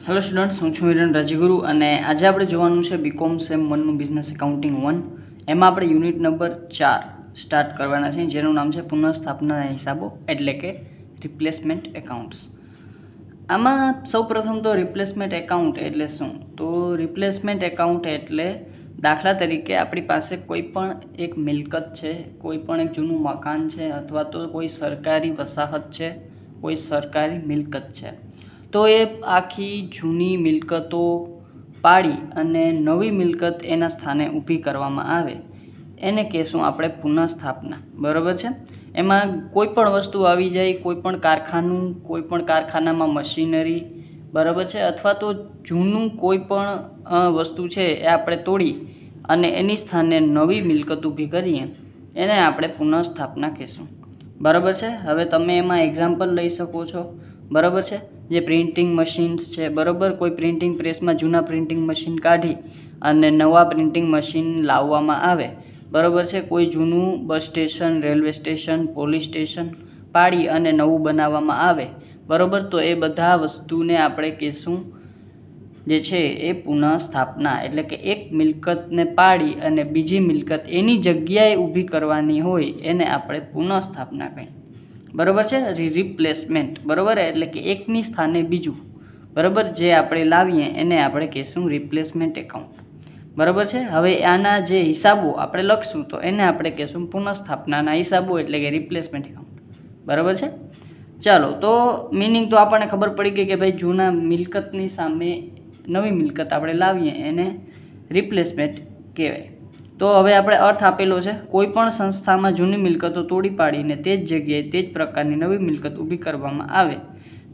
Hello students, હું છું હિરણ રાજગુરુ અને આજે આપણે જોવાનું છે બીકોમ સેમ 1નું બિઝનેસ એકાઉન્ટિંગ 1. એમાં આપણે યુનિટ નંબર 4 સ્ટાર્ટ કરવાના છે, જેનું નામ છે પુનઃસ્થાપનાના હિસાબો એટલે કે રિપ્લેસમેન્ટ એકાઉન્ટ્સ. આમાં સૌપ્રથમ તો રિપ્લેસમેન્ટ એકાઉન્ટ એટલે શું? તો રિપ્લેસમેન્ટ એકાઉન્ટ એટલે દાખલા તરીકે આપણી પાસે કોઈ પણ એક મિલકત છે, કોઈ પણ એક જૂનું મકાન છે, અથવા તો કોઈ સરકારી વસાહત છે, કોઈ સરકારી મિલકત છે. તો એ આખી જૂની મિલકતો પાડી અને નવી મિલકત એના સ્થાને ઊભી કરવામાં આવે, એને કહેશું આપણે પુનઃસ્થાપના. બરાબર છે. એમાં કોઈ પણ વસ્તુ આવી જાય, કોઈ પણ કારખાનું, કોઈ પણ કારખાનામાં મશીનરી, બરાબર છે, અથવા તો જૂનું કોઈ પણ વસ્તુ છે એ આપણે તોડી અને એની સ્થાને નવી મિલકત ઊભી કરીએ, એને આપણે પુનઃસ્થાપના કહીશું. બરાબર છે. હવે તમે એમાં એક્ઝામ્પલ લઈ શકો છો. બરાબર છે. જે પ્રિન્ટિંગ મશીન્સ છે, બરાબર, કોઈ પ્રિન્ટિંગ પ્રેસમાં જૂના પ્રિન્ટિંગ મશીન કાઢી અને નવા પ્રિન્ટિંગ મશીન લાવવામાં આવે. બરાબર છે. કોઈ જૂનું bus station, railway station, police station પાડી અને નવું બનાવવામાં આવે. બરાબર, તો એ બધા વસ્તુને આપણે કહીશું જે છે એ પુનઃસ્થાપના. એટલે કે એક મિલકતને પાડી અને બીજી મિલકત એની જગ્યાએ ઊભી કરવાની હોય, એને આપણે પુનઃસ્થાપના કહીએ. બરાબર છે. રિપ્લેસમેન્ટ, બરાબર, એટલે કે એકની સ્થાને બીજું, બરાબર, જે આપણે લાવીએ એને આપણે કહીશું રિપ્લેસમેન્ટ એકાઉન્ટ. બરાબર છે. હવે આના જે હિસાબો આપણે લખશું તો એને આપણે કહીશું પુનઃસ્થાપનાના હિસાબો એટલે કે રિપ્લેસમેન્ટ એકાઉન્ટ. બરાબર છે. ચાલો, તો મિનિંગ તો આપણને ખબર પડી ગઈ કે ભાઈ જૂના મિલકતની સામે નવી મિલકત આપણે લાવીએ એને રિપ્લેસમેન્ટ કહેવાય. તો હવે આપણે અર્થ આપેલો છે, કોઈ પણ સંસ્થામાં જૂની મિલકતો તોડી પાડીને તે જ જગ્યાએ તે જ પ્રકારની નવી મિલકત ઊભી કરવામાં આવે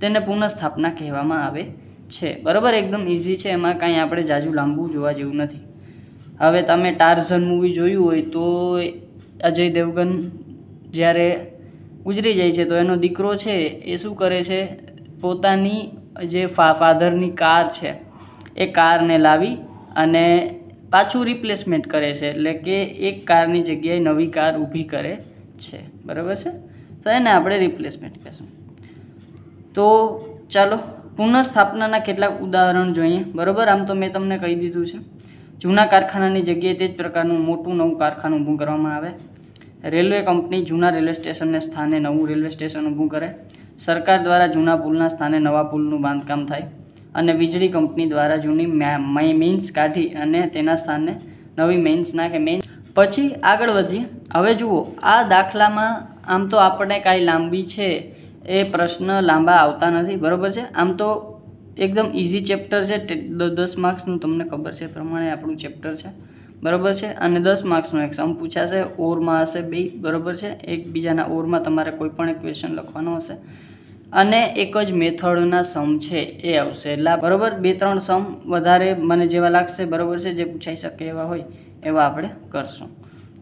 તેને પુનઃસ્થાપના કહેવામાં આવે છે. બરાબર, એકદમ ઇઝી છે, એમાં કાંઈ આપણે જાજુ લાંબુ જોવા જેવું નથી. હવે તમે ટાર્ઝન મૂવી જોયું હોય તો અજય દેવગન જ્યારે ગુજરી જાય છે તો એનો દીકરો છે એ શું કરે છે, પોતાની જે ફાધરની કાર છે એ કારને લાવી અને પાછું રિપ્લેસમેન્ટ કરે છે, એટલે કે એક કારની જગ્યાએ નવી કાર ઊભી કરે છે. બરાબર છે. તો એને આપણે રિપ્લેસમેન્ટ કહીશું. તો ચાલો પુનઃસ્થાપનાના કેટલાક ઉદાહરણ જોઈએ. બરાબર, આમ તો મેં તમને કહી દીધું છે. જૂના કારખાનાની જગ્યાએ તે જ પ્રકારનું મોટું નવું કારખાનું ઊભું કરવામાં આવે. રેલવે કંપની જૂના રેલવે સ્ટેશનને સ્થાને નવું રેલવે સ્ટેશન ઊભું કરે. સરકાર દ્વારા જૂના પુલના સ્થાને નવા પુલનું બાંધકામ થાય. અને વીજળી કંપની દ્વારા જૂની મેઇન્સ કાઢી અને તેના સ્થાને નવી મેઇન્સ નાખે. પછી આગળ વધીએ. હવે જુઓ, આ દાખલામાં આમ તો આપણે કાંઈ લાંબી છે એ પ્રશ્ન લાંબા આવતા નથી. બરાબર છે. આમ તો એકદમ ઇઝી ચેપ્ટર છે. 10 માર્ક્સનું તમને ખબર છે પ્રમાણે આપણું ચેપ્ટર છે. બરાબર છે. અને 10 માર્ક્સનો એક સમ પૂછાશે, ઓરમાં હશે બે. બરાબર છે. એકબીજાના ઓરમાં તમારે કોઈ પણ એક ક્વેશ્ચન લખવાનો હશે અને એક જ મેથડના સમ છે એ આવશે. એટલે બરાબર 2-3 સમ વધારે મને જેવા લાગશે, બરાબર છે, જે પૂછાઈ શકે એવા હોય એવા આપણે કરશું.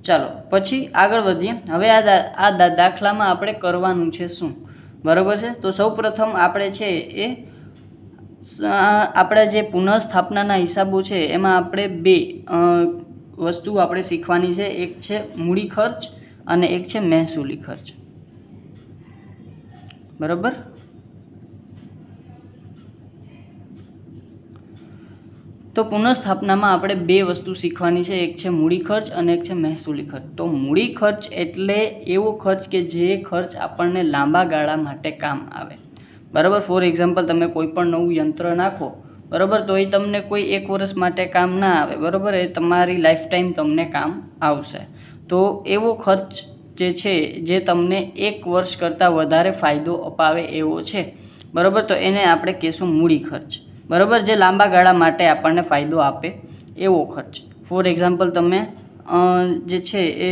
ચાલો પછી આગળ વધીએ. હવે આ દાખલામાં આપણે કરવાનું છે શું? બરાબર છે. તો સૌ પ્રથમ આપણે છે એ આપણા જે પુનઃસ્થાપનાના હિસાબો છે એમાં આપણે બે વસ્તુ આપણે શીખવાની છે. એક છે મૂડી ખર્ચ અને એક છે મહેસૂલી ખર્ચ. બરાબર. તો પુનઃસ્થાપનામાં આપણે બે વસ્તુ શીખવાની છે. એક છે મૂડી ખર્ચ અને એક છે મહેસૂલી ખર્ચ. તો મૂડી ખર્ચ એટલે એવો ખર્ચ કે જે ખર્ચ આપણને લાંબા ગાળા માટે કામ આવે. બરાબર. ફોર એક્ઝામ્પલ, તમે કોઈ પણ નવું યંત્ર નાખો, બરાબર, તો એ તમને કોઈ 1 વર્ષ માટે કામ ના આવે. બરાબર, એ તમારી લાઈફ ટાઈમ તમને કામ આવશે. તો એવો ખર્ચ જે છે જે તમને 1 વર્ષ કરતાં વધારે ફાયદો અપાવે એવો છે. બરાબર, તો એને આપણે કહીશું મૂડી ખર્ચ. બરાબર, જે લાંબા ગાળા માટે આપણને ફાયદો આપે એવો ખર્ચ. ફોર એક્ઝામ્પલ, તમે જે છે એ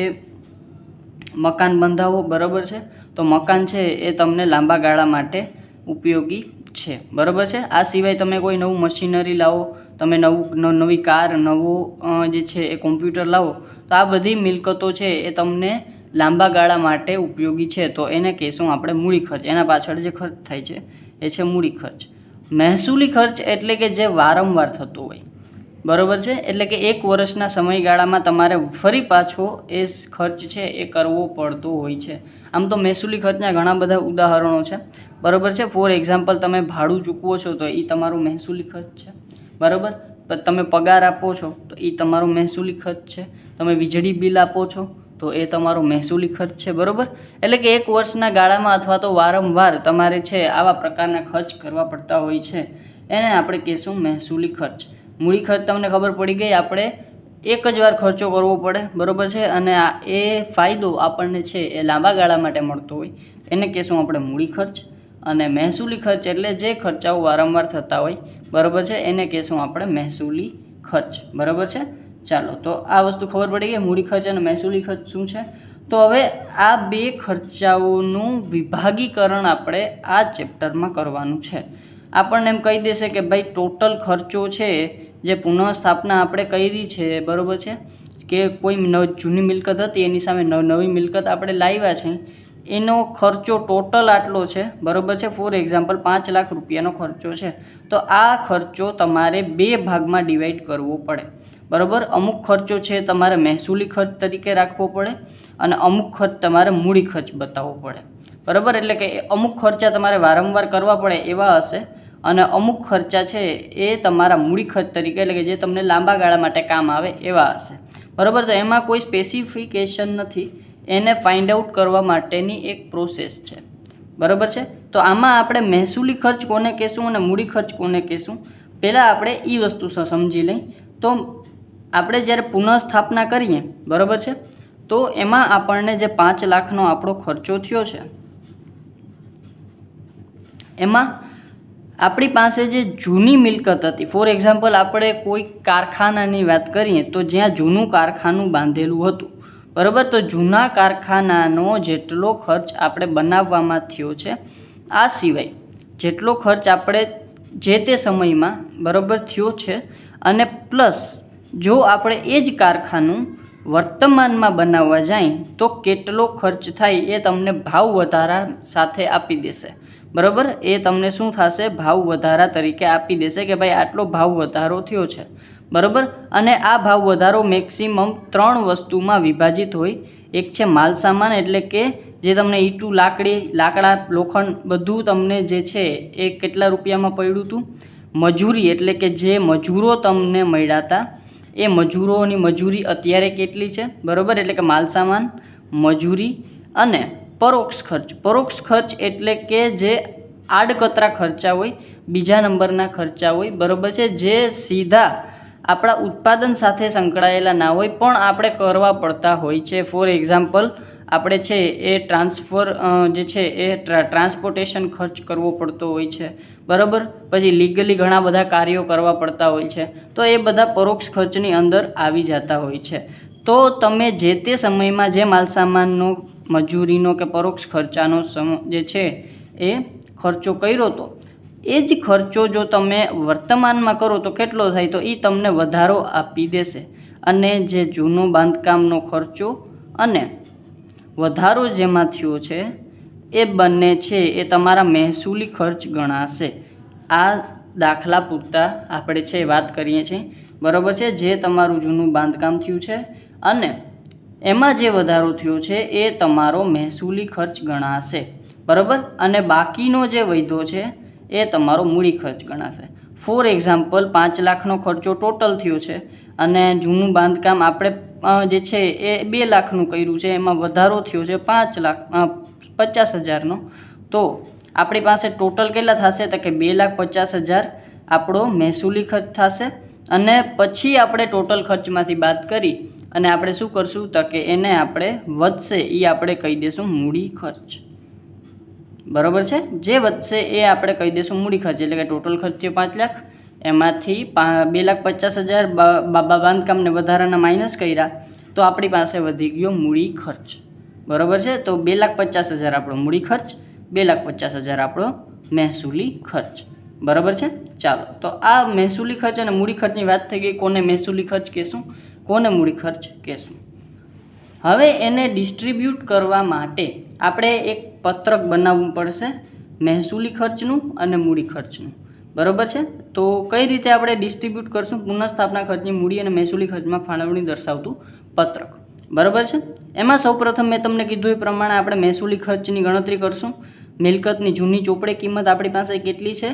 મકાન બંધાવો. બરાબર છે. તો મકાન છે એ તમને લાંબા ગાળા માટે ઉપયોગી છે. બરાબર છે. આ સિવાય તમે કોઈ નવું મશીનરી લાવો, તમે નવી કાર, નવો જે છે એ કોમ્પ્યુટર લાવો, તો આ બધી મિલકતો છે એ તમને લાંબા ગાળા માટે ઉપયોગી છે. તો એને કહીશું આપણે મૂડી ખર્ચ. એના પાછળ જે ખર્ચ થાય છે એ છે મૂડી ખર્ચ. મહેસૂલી ખર્ચ એટલે કે જે વારંવાર થતો હોય. બરાબર છે. એટલે કે 1 વર્ષના સમયગાળામાં તમારે ફરી પાછો એ ખર્ચ છે એ કરવો પડતો હોય છે. આમ તો મહેસૂલી ખર્ચના ઘણા બધા ઉદાહરણો છે, બરાબર છે. ફોર એક્ઝામ્પલ, તમે ભાડું ચૂકવો છો તો એ તમારો મહેસૂલી ખર્ચ છે, બરાબર. તમે પગાર આપો છો તો એ તમારો મહેસૂલી ખર્ચ છે. તમે વીજળી બિલ આપો છો તો એ તમારો મહેસૂલી ખર્ચ છે, બરાબર. એટલે કે એક વર્ષના ગાળામાં અથવા તો વારંવાર તમારે છે આવા પ્રકારના ખર્ચ કરવા પડતા હોય છે, એને આપણે કહીશું મહેસૂલી ખર્ચ. મૂડી ખર્ચ તમને ખબર પડી ગઈ, આપણે એક જ વાર ખર્ચો કરવો પડે, બરાબર છે. અને એ ફાયદો આપણને છે એ લાંબા ગાળા માટે મળતો હોય, એને કહીશું આપણે મૂડી ખર્ચ. અને મહેસૂલી ખર્ચ એટલે જે ખર્ચાઓ વારંવાર થતા હોય, બરાબર છે, એને કહીશું આપણે મહેસૂલી ખર્ચ, બરાબર છે. ચાલો, તો આ વસ્તુ ખબર પડી ગઈ, મૂડી ખર્ચ અને મહેસૂલી ખર્ચ શું છે. તો હવે આ બે ખર્ચાઓનું વિભાગીકરણ આપણે આ ચેપ્ટરમાં કરવાનું છે. આપણને એમ કહી દેશે કે ભાઈ ટોટલ ખર્ચો છે જે પુનઃસ્થાપના આપણે કરી છે, બરાબર છે, કે કોઈ જૂની મિલકત હતી એની સામે નવી મિલકત આપણે લાવ્યા છે, એનો ખર્ચો ટોટલ આટલો છે, બરાબર છે. ફોર એક્ઝામ્પલ 5 લાખ રૂપિયાનો ખર્ચો છે, તો આ ખર્ચો તમારે 2 ભાગમાં ડિવાઈડ કરવો પડે, બરાબર. અમુક ખર્ચો છે તમારે મહેસૂલી ખર્ચ તરીકે રાખવો પડે અને અમુક ખર્ચ તમારે મૂડી ખર્ચ બતાવવો પડે, બરાબર. એટલે કે અમુક ખર્ચા તમારે વારંવાર કરવા પડે એવા હશે અને અમુક ખર્ચા છે એ તમારા મૂડી ખર્ચ તરીકે, એટલે કે જે તમને લાંબા ગાળા માટે કામ આવે એવા હશે, બરાબર. તો એમાં કોઈ સ્પેસિફિકેશન નથી, એને ફાઇન્ડ આઉટ કરવા માટેની એક પ્રોસેસ છે, બરાબર છે. તો આમાં આપણે મહેસૂલી ખર્ચ કોને કહેશું અને મૂડી ખર્ચ કોને કહેશું, પહેલાં આપણે એ વસ્તુ સમજી લઈ. તો આપણે જ્યારે પુનઃસ્થાપના કરીએ, બરાબર છે, તો એમાં આપણને જે 5 લાખનો આપણો ખર્ચો થયો છે, એમાં આપણી પાસે જે જૂની મિલકત હતી, ફોર એક્ઝામ્પલ આપણે કોઈ કારખાનાની વાત કરીએ તો જ્યાં જૂનું કારખાનું બાંધેલું હતું, બરાબર, તો જૂના કારખાનાનો જેટલો ખર્ચ આપણે બનાવવામાં થયો છે, આ સિવાય જેટલો ખર્ચ આપણે જે તે સમયમાં, બરાબર, થયો છે, અને પ્લસ જો આપણે એ જ કારખાનું વર્તમાનમાં બનાવવા જાય તો કેટલો ખર્ચ થાય એ તમને ભાવ વધારા સાથે આપી દેશે, બરાબર. એ તમને શું થશે, ભાવ વધારા તરીકે આપી દેશે કે ભાઈ આટલો ભાવ વધારો થયો છે, બરાબર. અને આ ભાવ વધારો મેક્સિમમ 3 વસ્તુમાં વિભાજિત હોય. એક છે માલ સામાન, એટલે કે જે તમને ઈંટું, લાકડા, લોખંડ બધું તમને જે છે એ કેટલા રૂપિયામાં પડ્યું હતું. મજૂરી, એટલે કે જે મજૂરો તમને મળ્યા હતા એ મજૂરોની મજૂરી અત્યારે કેટલી છે, બરાબર. એટલે કે માલ સામાન, મજૂરી. અને પરોક્ષ ખર્ચ એટલે કે જે આડકતરા ખર્ચા હોય, બીજા નંબરના ખર્ચા હોય, બરાબર છે, જે સીધા આપણા ઉત્પાદન સાથે સંકળાયેલા ના હોય પણ આપણે કરવા પડતા હોય છે. ફોર એક્ઝામ્પલ, આપણે છે એ જે છે એ ટ્રાન્સપોર્ટેશન ખર્ચ કરવો પડતો હોય છે, બરાબર. પછી લીગલી ઘણા બધા કાર્યો કરવા પડતા હોય છે, તો એ બધા પરોક્ષ ખર્ચની અંદર આવી જતા હોય છે. તો તમે જે તે સમયમાં જે માલસામાનનો, મજૂરીનો કે પરોક્ષ ખર્ચાનો જે છે એ ખર્ચો કર્યો હતો, એ જ ખર્ચો જો તમે વર્તમાનમાં કરો તો કેટલો થાય, તો એ તમને વધારો આપી દેશે. અને જે જૂનો બાંધકામનો ખર્ચો અને વધારો જેમાં થયો છે એ બંને છે એ તમારા મહેસૂલી ખર્ચ ગણાશે. આ દાખલા પૂરતા આપણે છે વાત કરીએ છીએ, બરાબર છે. જે તમારું જૂનું બાંધકામ થયું છે અને એમાં જે વધારો થયો છે એ તમારો મહેસૂલી ખર્ચ ગણાશે, બરાબર. અને બાકીનો જે વધ્યો છે એ તમારો મૂડી ખર્ચ ગણાશે. ફોર એક્ઝામ્પલ, 5 લાખનો ખર્ચો ટોટલ થયો છે અને જૂનું બાંધકામ આપણે જે છે એ 2 લાખનું કર્યું છે, એમાં વધારો થયો છે 50,000નો, તો આપણી પાસે ટોટલ કેટલા થશે, તો કે 2,50,000 આપણો મહેસૂલી ખર્ચ થશે. અને પછી આપણે ટોટલ ખર્ચમાંથી બાદ કરી અને આપણે શું કરશું, તો કે એને આપણે વધશે એ આપણે કહી દઈશું મૂડી ખર્ચ, બરાબર છે. જે વધશે એ આપણે કહી દઈશું મૂડી ખર્ચ. એટલે કે ટોટલ ખર્ચ છે 5 લાખ, એમાંથી 2,50,000 બાંધકામને વધારાના માઇનસ કર્યા તો આપણી પાસે વધી ગયો મૂડી ખર્ચ, બરાબર છે. તો 2,50,000 આપણો મૂડી ખર્ચ, 2,50,000 આપણો મહેસૂલી ખર્ચ, બરાબર છે. ચાલો, તો આ મહેસૂલી ખર્ચ અને મૂડી ખર્ચની વાત થઈ ગઈ. કોને મહેસૂલી ખર્ચ કહેશું, કોને મૂડી ખર્ચ કહેશું. હવે એને ડિસ્ટ્રીબ્યુટ કરવા માટે આપણે એક પત્રક બનાવવું પડશે મહેસૂલી ખર્ચનું અને મૂડી ખર્ચનું, બરાબર છે. તો કઈ રીતે આપણે ડિસ્ટ્રીબ્યુટ કરશું પુનઃસ્થાપના ખર્ચની મૂડી અને મહેસૂલી ખર્ચમાં ફાળવણી દર્શાવતું પત્રક, બરાબર છે. એમાં સૌપ્રથમ મેં તમને કીધું એ પ્રમાણે આપણે મહેસૂલી ખર્ચની ગણતરી કરશું. મિલકતની જૂની ચોપડે કિંમત આપણી પાસે કેટલી છે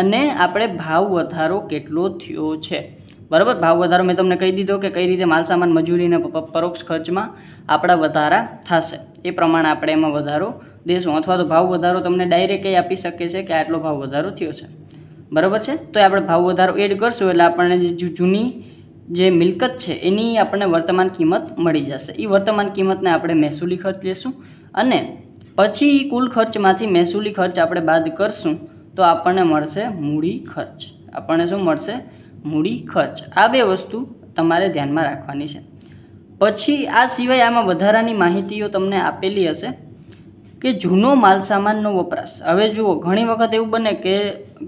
અને આપણે ભાવ વધારો કેટલો થયો છે. બરાબર, ભાવ વધારો મેં તમને કહી દીધો કે કઈ રીતે માલસામાન મજૂરી અને પરોક્ષ ખર્ચમાં આપણા વધારા થશે, એ પ્રમાણે આપણે એમાં વધારો દેશું. અથવા તો ભાવ વધારો તમને ડાયરેક્ટ એ આપી શકે છે કે આટલો ભાવ વધારો થયો છે. બરાબર છે. તો આપણે ભાવ વધારો એડ કરશું એટલે આપણને જે જૂની જે મિલકત છે એની આપણને વર્તમાન કિંમત મળી જશે. એ વર્તમાન કિંમતને આપણે મહેસૂલી ખર્ચ લેશું અને પછી કુલ ખર્ચમાંથી મહેસૂલી ખર્ચ આપણે બાદ કરશું તો આપણને મળશે મૂડી ખર્ચ. આપણને શું મળશે? મૂડી ખર્ચ. આ બે વસ્તુ તમારે ધ્યાનમાં રાખવાની છે. પછી આ સિવાય આમાં વધારાની માહિતીઓ તમને આપેલી હશે કે જૂનો માલસામાનનો વપરાશ. હવે જુઓ, ઘણી વખત એવું બને કે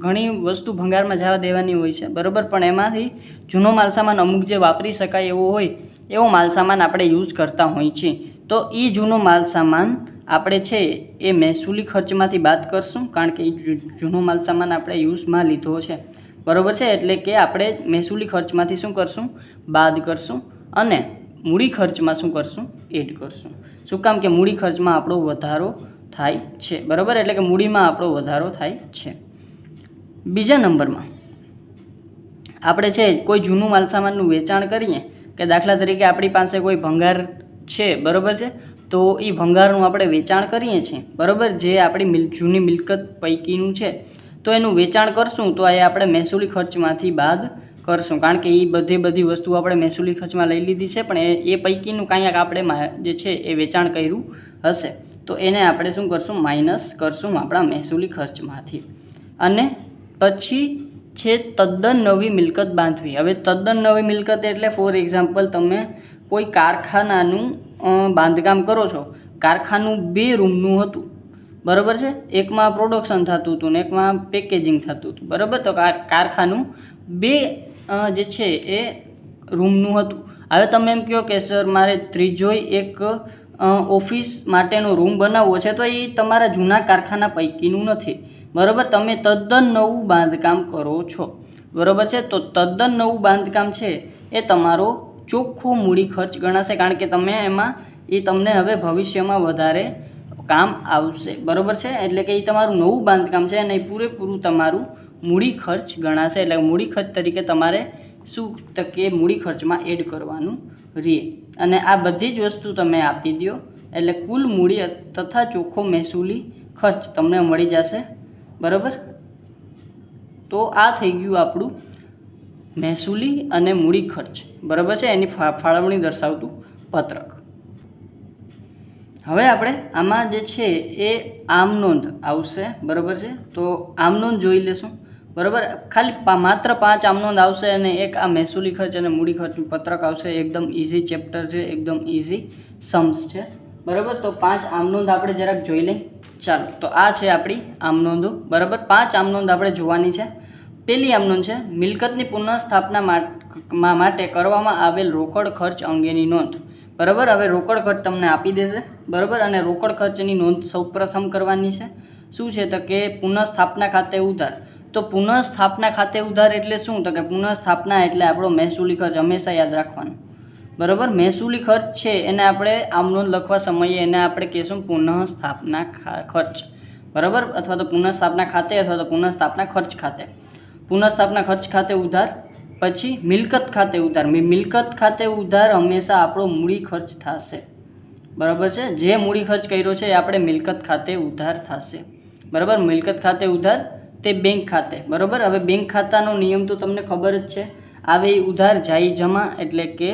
ઘણી વસ્તુ ભંગારમાં જવા દેવાની હોય છે, બરાબર, પણ એમાંથી જૂનો માલસામાન અમુક જે વાપરી શકાય એવો હોય એવો માલસામાન આપણે યુઝ કરતા હોઈએ છીએ. તો એ જૂનો માલસામાન આપણે છે એ મહેસૂલી ખર્ચમાંથી બાદ કરશું, કારણ કે એ જૂનો માલસામાન આપણે યુઝમાં લીધો છે. બરાબર છે. એટલે કે આપણે મહેસૂલી ખર્ચમાંથી શું કરશું? બાદ કરશું અને મૂડી ખર્ચમાં શું કરશું? એડ કરશું. શું કામ? કે મૂડી ખર્ચમાં આપણો વધારો થાય છે. બરાબર, એટલે કે મૂડીમાં આપણો વધારો થાય છે. બીજા નંબરમાં આપણે છે કોઈ જૂનું માલસામાનનું વેચાણ કરીએ કે દાખલા તરીકે આપણી પાસે કોઈ ભંગાર છે, બરાબર છે, તો એ ભંગારનું આપણે વેચાણ કરીએ છીએ, બરાબર, જે આપણી જૂની મિલકત પૈકીનું છે, તો એનું વેચાણ કરશું તો એ આપણે મહેસૂલી ખર્ચમાંથી બાદ કરશું, કારણ કે એ બધી વસ્તુઓ આપણે મહેસૂલી ખર્ચમાં લઈ લીધી છે, પણ એ પૈકીનું કાંઈક આપણે જે છે એ વેચાણ કર્યું હશે તો એને આપણે શું કરશું? માઇનસ કરશું આપણા મહેસૂલી ખર્ચમાંથી. અને પછી છે તદ્દન નવી મિલકત બાંધવી. હવે તદ્દન નવી મિલકત એટલે ફોર એક્ઝામ્પલ તમે કોઈ કારખાનાનું બાંધકામ કરો છો. કારખાનું 2 રૂમનું હતું, બરાબર છે, એકમાં પ્રોડક્શન થતું હતું ને એકમાં પેકેજિંગ થતું હતું, બરાબર. તો કારખાનું 2 જે છે એ રૂમનું હતું. હવે તમે એમ કહો કે સર મારે ત્રીજોય એક ઓફિસ માટેનો રૂમ બનાવવો છે, તો એ તમારા જૂના કારખાના પૈકીનું નથી, બરાબર. તમે તદ્દન નવું બાંધકામ કરો છો, બરાબર છે. તો તદ્દન નવું બાંધકામ છે એ તમારો ચોખ્ખો મૂડી ખર્ચ ગણાશે, કારણ કે તમે એમાં એ તમને હવે ભવિષ્યમાં વધારે કામ આવશે, બરાબર છે. એટલે કે એ તમારું નવું બાંધકામ છે અને એ પૂરેપૂરું તમારું મૂડી ખર્ચ ગણાશે. એટલે મૂડી ખર્ચ તરીકે તમારે શું કે મૂડી ખર્ચમાં એડ કરવાનું રહે. અને આ બધી જ વસ્તુ તમે આપી દો એટલે કુલ મૂડી તથા ચોખ્ખો મહેસૂલી ખર્ચ તમને મળી જશે, બરાબર. તો આ થઈ ગયું આપણું મહેસૂલી અને મૂડી ખર્ચ, બરાબર છે, એની ફાળવણી દર્શાવતું પત્રક. હવે આપણે આમાં જે છે એ આમ નોંધ આવશે, બરાબર છે. તો આમ નોંધ જોઈ લેશું, બરાબર. ખાલી માત્ર 5 આમ નોંધ આવશે અને એક આ મહેસૂલી ખર્ચ અને મૂડી ખર્ચનું પત્રક આવશે. એકદમ ઇઝી ચેપ્ટર છે, એકદમ ઇઝી सम्स છે, બરાબર. તો 5 આમ નોંધ આપણે જરાક જોઈ લઈએ. ચાલો, તો આ છે આપણી આમ નોંધો, બરાબર. 5 આમ નોંધ આપણે જોવાની છે. પહેલી આમ નોંધ છે મિલકતની પુનઃસ્થાપના માટે કરવામાં આવેલ રોકડ ખર્ચ અંગેની નોંધ, બરાબર. હવે રોકડ ખર્ચ તમને આપી દેશે, બરાબર. અને રોકડ ખર્ચની નોંધ સૌપ્રથમ કરવાની છે. શું છે તો કે પુનઃસ્થાપના ખાતે ઉધાર. તો પુનઃસ્થાપના ખાતે ઉધાર એટલે શું? તો કે પુનઃસ્થાપના એટલે આપણો મહેસૂલી ખર્ચ. હંમેશા યાદ રાખવાનું, બરાબર. મહેસૂલી ખર્ચ છે એને આપણે આમ નોંધ લખવા સમયે એને આપણે કહેશું પુનઃસ્થાપના ખર્ચ, બરાબર. અથવા તો પુનઃસ્થાપના ખાતે અથવા તો પુનઃસ્થાપના ખર્ચ ખાતે. પુનઃસ્થાપના ખર્ચ ખાતે ઉધાર. પછી મિલકત ખાતે ઉધાર. મિલકત ખાતે ઉધાર હંમેશા આપણો મૂડી ખર્ચ થશે, બરાબર છે. જે મૂડી ખર્ચ કર્યો છે એ આપણે મિલકત ખાતે ઉધાર થશે, બરાબર. મિલકત ખાતે ઉધાર તે બેંક ખાતે, બરાબર. હવે બેંક ખાતાનો નિયમ તો તમને ખબર જ છે. આવે ઉધાર જાય જમા, એટલે કે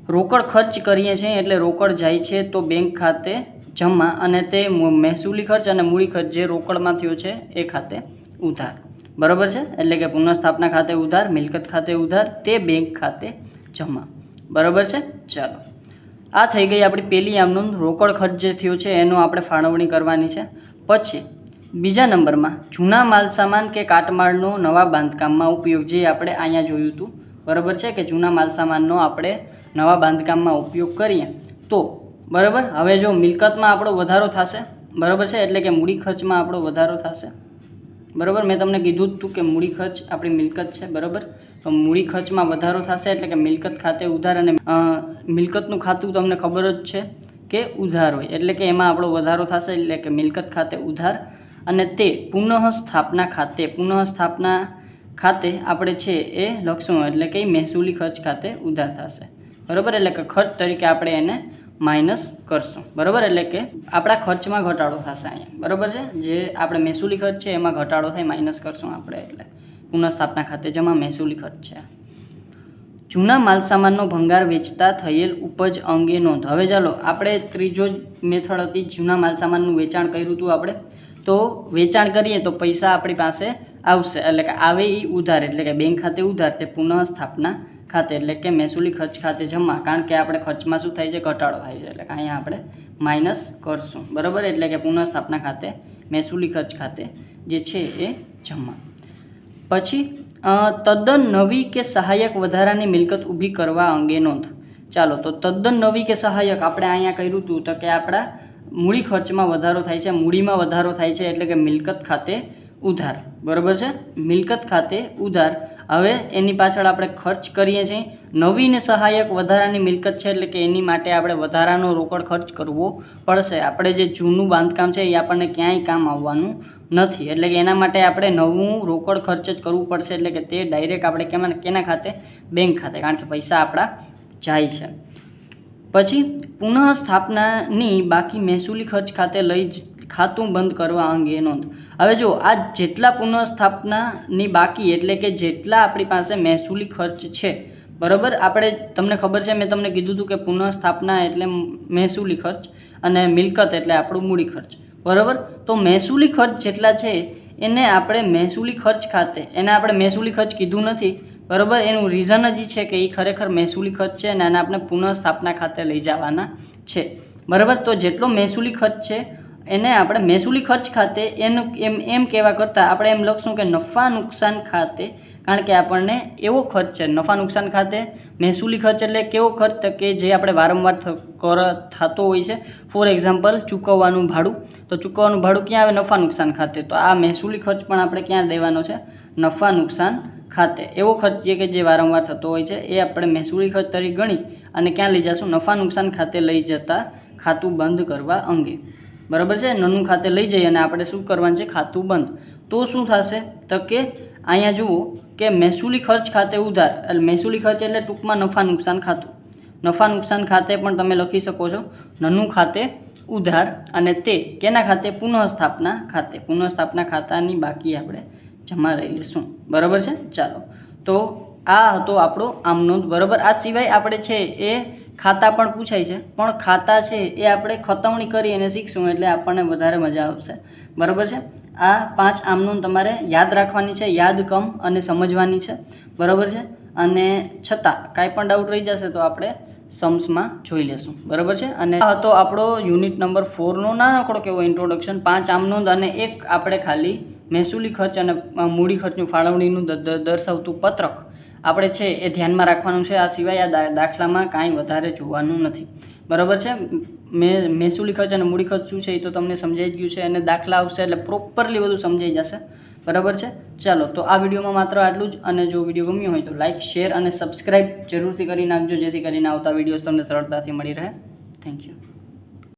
રોકડ ખર્ચ કરીએ છીએ એટલે રોકડ જાય છે તો બેંક ખાતે જમા, અને તે મહેસૂલી ખર્ચ અને મૂડી ખર્ચ જે રોકડમાં થયો છે એ ખાતે ઉધાર, બરાબર છે. એટલે કે પુનઃસ્થાપના ખાતે ઉધાર, મિલકત ખાતે ઉધાર, તે બેંક ખાતે જમા, બરાબર છે. ચાલો, આ થઈ ગઈ આપણી પહેલી આમ નોંધ. રોકડ ખર્ચ જે થયો છે એનો આપણે ફાળવણી કરવાની છે. પછી બીજા નંબરમાં જૂના માલસામાન કે કાટમાળનો નવા બાંધકામમાં ઉપયોગ, જે આપણે અહીંયા જોયું હતું, બરાબર છે, કે જૂના માલસામાનનો આપણે નવા બાંધકામમાં ઉપયોગ કરીએ તો, બરાબર. હવે જો મિલકતમાં આપણો વધારો થશે, બરાબર છે, એટલે કે મૂડી ખર્ચમાં આપણો વધારો થશે, બરાબર. મેં તમને કીધું જ હતું કે મૂડી ખર્ચ આપણી મિલકત છે, બરાબર. તો મૂડી ખર્ચમાં વધારો થશે એટલે કે મિલકત ખાતે ઉધાર અને મિલકતનું ખાતું તમને ખબર જ છે કે ઉધાર હોય, એટલે કે એમાં આપણો વધારો થશે, એટલે કે મિલકત ખાતે ઉધાર, અને તે પુનઃસ્થાપના ખાતે આપણે છે એ લખશું, એટલે કે મહેસૂલી ખર્ચ ખાતે ઉધાર થશે, બરાબર. એટલે કે ખર્ચ તરીકે આપણે એને માઇનસ કરશું, બરાબર. એટલે કે આપણા ખર્ચમાં ઘટાડો થશે અહીંયા, બરાબર છે. જે આપણે મહેસૂલી ખર્ચ છે એમાં ઘટાડો થાય, માઇનસ કરશું આપણે, એટલે પુનઃસ્થાપના ખાતે જેમાં મહેસૂલી ખર્ચ છે. જૂના માલસામાનનો ભંગાર વેચતા થયેલ ઉપજ અંગે નોંધ. હવે ચાલો આપણે ત્રીજો મેથડ હતી, જૂના માલસામાનનું વેચાણ કર્યું હતું આપણે. તો વેચાણ કરીએ તો પૈસા આપણી પાસે આવશે, એટલે કે આવે એ ઉધાર, એટલે કે બેંક ખાતે ઉધાર, તે પુનઃસ્થાપના ખાતે એટલે કે મહેસૂલી ખર્ચ ખાતે જમા, કારણ કે આપણે ખર્ચમાં શું થાય છે, ઘટાડો થાય છે, એટલે કે અહીંયા આપણે માઇનસ કરશું, બરાબર. એટલે કે પુનઃસ્થાપના ખાતે મહેસૂલી ખર્ચ ખાતે જે છે એ જમા. પછી તદ્દન નવી કે સહાયક વધારાની મિલકત ઊભી કરવા અંગે નોંધ. ચાલો, તો તદ્દન નવી કે સહાયક આપણે અહીંયા કર્યું હતું, તો કે આપણા મૂડી ખર્ચમાં વધારો થાય છે, મૂડીમાં વધારો થાય છે, એટલે કે મિલકત ખાતે ઉધાર, બરાબર છે. મિલકત ખાતે ઉધાર. હવે એની પાછળ આપણે ખર્ચ કરીએ છીએ. નવી ને સહાયક વધારાની મિલકત છે, એટલે કે એની માટે આપણે વધારાનો રોકડ ખર્ચ કરવો પડશે. આપણે જે જૂનું બાંધકામ છે એ આપણને ક્યાંય કામ આવવાનું નથી, એટલે કે એના માટે આપણે નવું રોકડ ખર્ચ જ કરવું પડશે, એટલે કે તે ડાયરેક્ટ આપણે કેના ખાતે, બેંક ખાતે, કારણ કે પૈસા આપણા જાય છે. પછી પુનઃસ્થાપનાની બાકી મહેસૂલી ખર્ચ ખાતે લઈ ખાતું બંધ કરવા અંગે નોંધ. હવે જો આ જેટલા પુનઃસ્થાપનાની બાકી, એટલે કે જેટલા આપણી પાસે મહેસૂલી ખર્ચ છે, બરાબર. આપણે તમને ખબર છે, મેં તમને કીધું હતું કે પુનઃસ્થાપના એટલે મહેસૂલી ખર્ચ અને મિલકત એટલે આપણું મૂડી ખર્ચ, બરાબર. તો મહેસૂલી ખર્ચ જેટલા છે એને આપણે મહેસૂલી ખર્ચ ખાતે, એને આપણે મહેસૂલી ખર્ચ કીધું નથી, બરાબર. એનું રીઝન જ છે કે એ ખરેખર મહેસૂલી ખર્ચ છે અને આને આપણે પુનઃસ્થાપના ખાતે લઈ જવાના છે, બરાબર. તો જેટલો મહેસૂલી ખર્ચ છે એને આપણે મહેસૂલી ખર્ચ ખાતે એમ કહેવા કરતાં આપણે એમ લખશું કે નફા નુકસાન ખાતે, કારણ કે આપણને એવો ખર્ચ છે નફા નુકસાન ખાતે. મહેસૂલી ખર્ચ એટલે કેવો ખર્ચ, કે જે આપણે વારંવાર થતો હોય છે. ફોર એક્ઝામ્પલ, ચૂકવવાનું ભાડું. તો ચૂકવવાનું ભાડું ક્યાં આવે, નફા નુકસાન ખાતે. તો આ મહેસૂલી ખર્ચ પણ આપણે ક્યાં દેવાનો છે, નફા નુકસાન ખાતે. એવો ખર્ચ છે કે જે વારંવાર થતો હોય છે એ આપણે મહેસૂલી ખર્ચ તરીકે ગણી અને ક્યાં લઈ જશું, નફા નુકસાન ખાતે લઈ જતા ખાતું બંધ કરવા અંગે, બરાબર છે. નનું ખાતે લઈ જઈએ અને આપણે શું કરવાનું છે, ખાતું બંધ. તો શું થશે, તો કે અહીંયા જુઓ કે મહેસૂલી ખર્ચ ખાતે ઉધાર, એટલે મહેસૂલી ખર્ચ એટલે ટૂંકમાં નફા નુકસાન ખાતું. નફા નુકસાન ખાતે પણ તમે લખી શકો છો નનું ખાતે ઉધાર, અને તે કેના ખાતે, પુનઃસ્થાપના ખાતે. પુનઃસ્થાપના ખાતાની બાકી આપણે જમા લઈ લઈશું, બરાબર છે. ચાલો, તો આ હતો આપણો આમ નોંધ, બરાબર. આ સિવાય આપણે છે એ ખાતા પણ પૂછાય છે, પણ ખાતા છે એ આપણે ખતવણી કરી અને શીખશું, એટલે આપણને વધારે મજા આવશે, બરાબર છે. આ 5 આમ નોંધ તમારે યાદ રાખવાની છે, યાદ કમ અને સમજવાની છે, બરાબર છે. અને છતાં કાંઈ પણ ડાઉટ રહી જશે તો આપણે सम्सમાં જોઈ લેશું, બરાબર છે. અને આ હતો આપણો યુનિટ નંબર 4નો નાનકડો કેવો ઇન્ટ્રોડક્શન. 5 આમ નોંધ અને એક આપણે ખાલી મહેસૂલી ખર્ચ અને મૂડી ખર્ચનું ફાળવણીનું દર્શાવતું પત્રક આપણે છે એ ધ્યાનમાં રાખવાનું છે. આ સિવાય આ દાખલામાં કાંઈ વધારે જોવાનું નથી, બરાબર છે. મહેસૂલી ખર્ચ અને મૂડી ખર્ચ શું છે એ તો તમને સમજાઈ જ ગયું છે, અને દાખલા આવશે એટલે પ્રોપરલી બધું સમજાઈ જશે, બરાબર છે. ચાલો, તો આ વિડીયોમાં માત્ર આટલું જ. અને જો વિડીયો ગમ્યો હોય તો લાઇક, શેર અને સબસ્ક્રાઈબ જરૂરથી કરી નાખજો, જેથી કરીને આવતા વિડીયોઝ તમને સરળતાથી મળી રહે. Thank you.